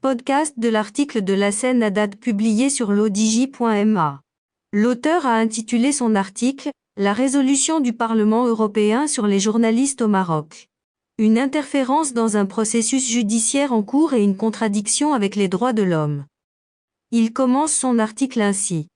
Podcast de l'article de Lassen Haddad publié sur l'odj.ma. L'auteur a intitulé son article « La résolution du Parlement européen sur les journalistes au Maroc. Une interférence dans un processus judiciaire en cours et une contradiction avec les droits de l'homme ». Il commence son article ainsi.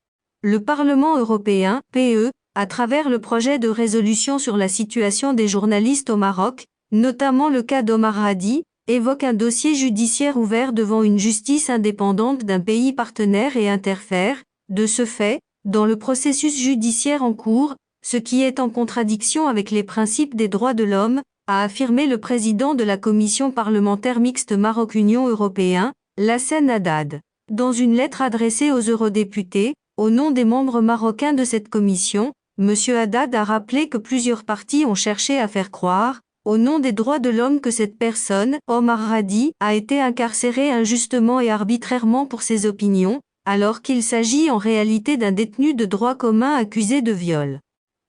Le Parlement européen, PE, à travers le projet de résolution sur la situation des journalistes au Maroc, notamment le cas d'Omar Hadi, évoque un dossier judiciaire ouvert devant une justice indépendante d'un pays partenaire et interfère, de ce fait, dans le processus judiciaire en cours, ce qui est en contradiction avec les principes des droits de l'homme, a affirmé le président de la commission parlementaire mixte Maroc-Union européenne, Lassen Haddad. Dans une lettre adressée aux eurodéputés, au nom des membres marocains de cette commission, M. Haddad a rappelé que plusieurs partis ont cherché à faire croire, au nom des droits de l'homme, que cette personne, Omar Hadi, a été incarcéré injustement et arbitrairement pour ses opinions, alors qu'il s'agit en réalité d'un détenu de droit commun accusé de viol.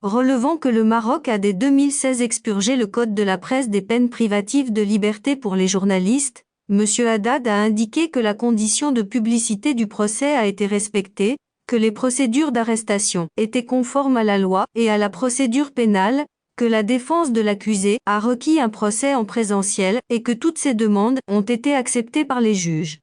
Relevant que le Maroc a dès 2016 expurgé le code de la presse des peines privatives de liberté pour les journalistes, M. Haddad a indiqué que la condition de publicité du procès a été respectée, que les procédures d'arrestation étaient conformes à la loi et à la procédure pénale, que la défense de l'accusé a requis un procès en présentiel et que toutes ces demandes ont été acceptées par les juges.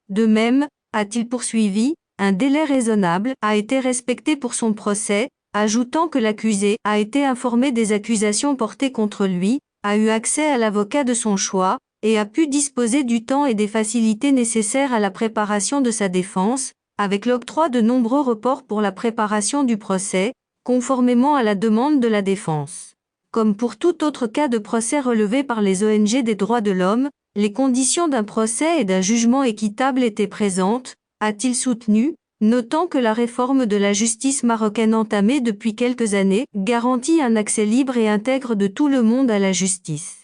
De même, a-t-il poursuivi, un délai raisonnable a été respecté pour son procès, ajoutant que l'accusé a été informé des accusations portées contre lui, a eu accès à l'avocat de son choix, et a pu disposer du temps et des facilités nécessaires à la préparation de sa défense, avec l'octroi de nombreux reports pour la préparation du procès, conformément à la demande de la défense. Comme pour tout autre cas de procès relevé par les ONG des droits de l'homme, les conditions d'un procès et d'un jugement équitable étaient présentes, a-t-il soutenu, notant que la réforme de la justice marocaine entamée depuis quelques années garantit un accès libre et intègre de tout le monde à la justice.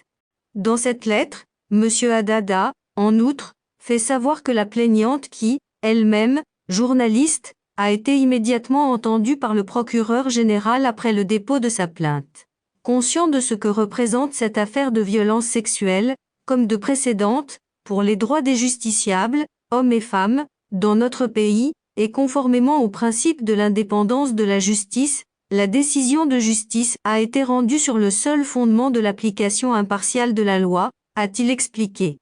Dans cette lettre, M. Haddad a, en outre, fait savoir que la plaignante qui, elle-même, journaliste, a été immédiatement entendue par le procureur général après le dépôt de sa plainte. Conscient de ce que représente cette affaire de violence sexuelle, comme de précédentes, pour les droits des justiciables, hommes et femmes, dans notre pays, et conformément au principe de l'indépendance de la justice, la décision de justice a été rendue sur le seul fondement de l'application impartiale de la loi, a-t-il expliqué.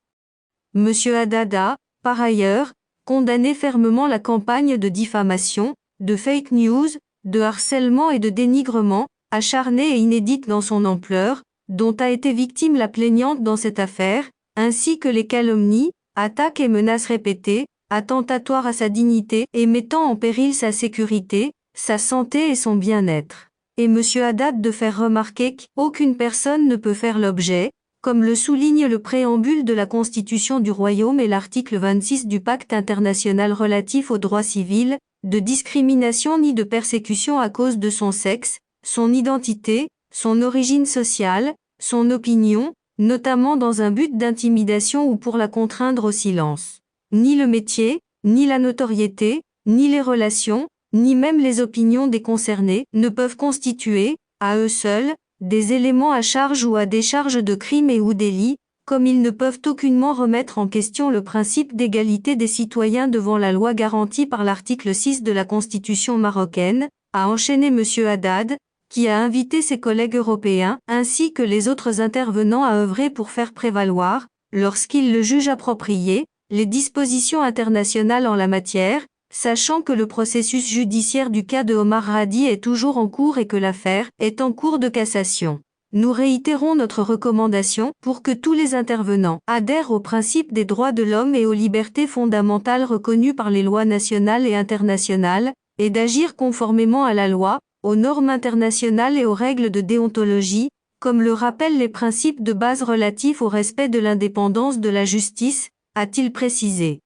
M. Haddad a, par ailleurs, condamné fermement la campagne de diffamation, de fake news, de harcèlement et de dénigrement, acharnée et inédite dans son ampleur, dont a été victime la plaignante dans cette affaire, ainsi que les calomnies, attaques et menaces répétées, attentatoires à sa dignité et mettant en péril sa sécurité, sa santé et son bien-être. Et M. Haddad de faire remarquer qu'aucune personne ne peut faire l'objet, comme le souligne le préambule de la Constitution du Royaume et l'article 26 du Pacte international relatif aux droits civils, de discrimination ni de persécution à cause de son sexe, son identité, son origine sociale, son opinion, notamment dans un but d'intimidation ou pour la contraindre au silence. Ni le métier, ni la notoriété, ni les relations, ni même les opinions des concernés ne peuvent constituer, à eux seuls, des éléments à charge ou à décharge de crimes et ou délits, comme ils ne peuvent aucunement remettre en question le principe d'égalité des citoyens devant la loi garanti par l'article 6 de la Constitution marocaine, a enchaîné M. Haddad, qui a invité ses collègues européens, ainsi que les autres intervenants à œuvrer pour faire prévaloir, lorsqu'ils le jugent approprié, les dispositions internationales en la matière, sachant que le processus judiciaire du cas de Omar Hadi est toujours en cours et que l'affaire est en cours de cassation. Nous réitérons notre recommandation pour que tous les intervenants adhèrent aux principes des droits de l'homme et aux libertés fondamentales reconnues par les lois nationales et internationales, et d'agir conformément à la loi, aux normes internationales et aux règles de déontologie, comme le rappellent les principes de base relatifs au respect de l'indépendance de la justice, a-t-il précisé.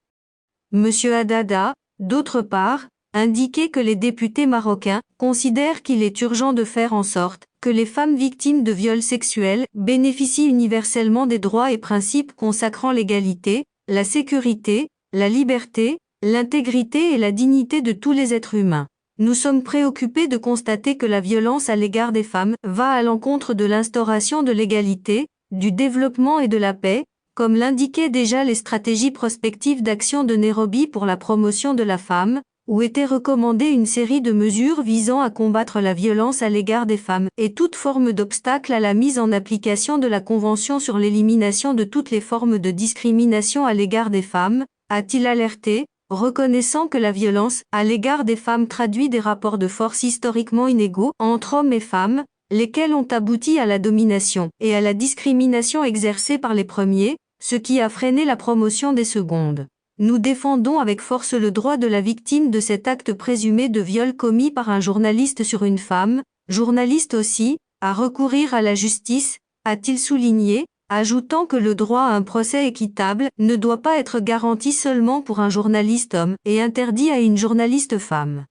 M. Haddad a, d'autre part, indiqué que les députés marocains considèrent qu'il est urgent de faire en sorte que les femmes victimes de viols sexuels bénéficient universellement des droits et principes consacrant l'égalité, la sécurité, la liberté, l'intégrité et la dignité de tous les êtres humains. Nous sommes préoccupés de constater que la violence à l'égard des femmes va à l'encontre de l'instauration de l'égalité, du développement et de la paix, comme l'indiquaient déjà les stratégies prospectives d'action de Nairobi pour la promotion de la femme, où était recommandée une série de mesures visant à combattre la violence à l'égard des femmes et toute forme d'obstacle à la mise en application de la Convention sur l'élimination de toutes les formes de discrimination à l'égard des femmes, a-t-il alerté, reconnaissant que la violence à l'égard des femmes traduit des rapports de force historiquement inégaux entre hommes et femmes, lesquels ont abouti à la domination et à la discrimination exercée par les premiers, ce qui a freiné la promotion des secondes. Nous défendons avec force le droit de la victime de cet acte présumé de viol commis par un journaliste sur une femme, journaliste aussi, à recourir à la justice, a-t-il souligné, ajoutant que le droit à un procès équitable ne doit pas être garanti seulement pour un journaliste homme et interdit à une journaliste femme.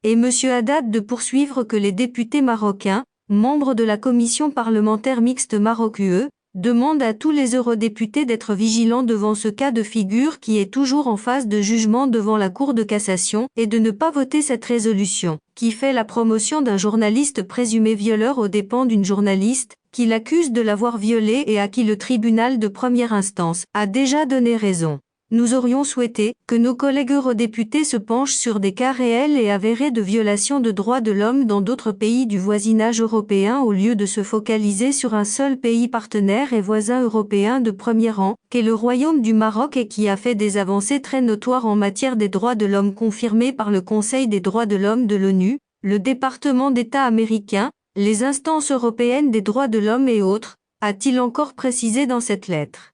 Et M. Haddad de poursuivre que les députés marocains, membres de la commission parlementaire mixte Maroc-UE, demandent à tous les eurodéputés d'être vigilants devant ce cas de figure qui est toujours en phase de jugement devant la Cour de cassation et de ne pas voter cette résolution, qui fait la promotion d'un journaliste présumé violeur aux dépens d'une journaliste, qui l'accuse de l'avoir violée et à qui le tribunal de première instance a déjà donné raison. Nous aurions souhaité que nos collègues eurodéputés se penchent sur des cas réels et avérés de violation de droits de l'homme dans d'autres pays du voisinage européen au lieu de se focaliser sur un seul pays partenaire et voisin européen de premier rang, qu'est le Royaume du Maroc et qui a fait des avancées très notoires en matière des droits de l'homme confirmées par le Conseil des droits de l'homme de l'ONU, le département d'État américain, les instances européennes des droits de l'homme et autres, a-t-il encore précisé dans cette lettre.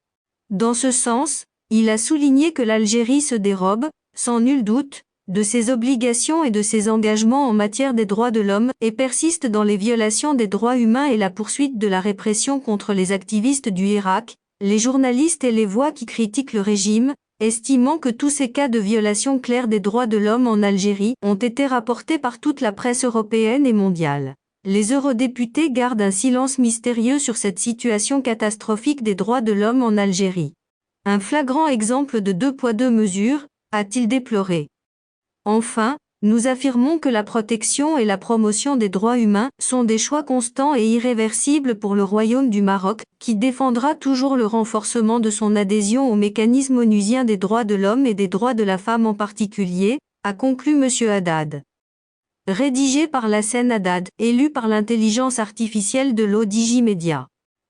Dans ce sens, il a souligné que l'Algérie se dérobe, sans nul doute, de ses obligations et de ses engagements en matière des droits de l'homme et persiste dans les violations des droits humains et la poursuite de la répression contre les activistes du Irak, les journalistes et les voix qui critiquent le régime, estimant que tous ces cas de violation claire des droits de l'homme en Algérie ont été rapportés par toute la presse européenne et mondiale. Les eurodéputés gardent un silence mystérieux sur cette situation catastrophique des droits de l'homme en Algérie. Un flagrant exemple de deux poids deux mesures, a-t-il déploré. Enfin, nous affirmons que la protection et la promotion des droits humains sont des choix constants et irréversibles pour le Royaume du Maroc, qui défendra toujours le renforcement de son adhésion au mécanisme onusien des droits de l'homme et des droits de la femme en particulier, a conclu M. Haddad. Rédigé par Lassane Haddad, élu par l'intelligence artificielle de l'ODJ Media.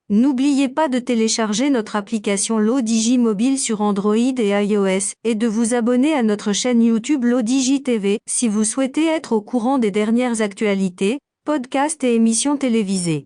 N'oubliez pas de télécharger notre application l'ODJ mobile sur Android et iOS et de vous abonner à notre chaîne YouTube l'ODJ TV si vous souhaitez être au courant des dernières actualités, podcasts et émissions télévisées.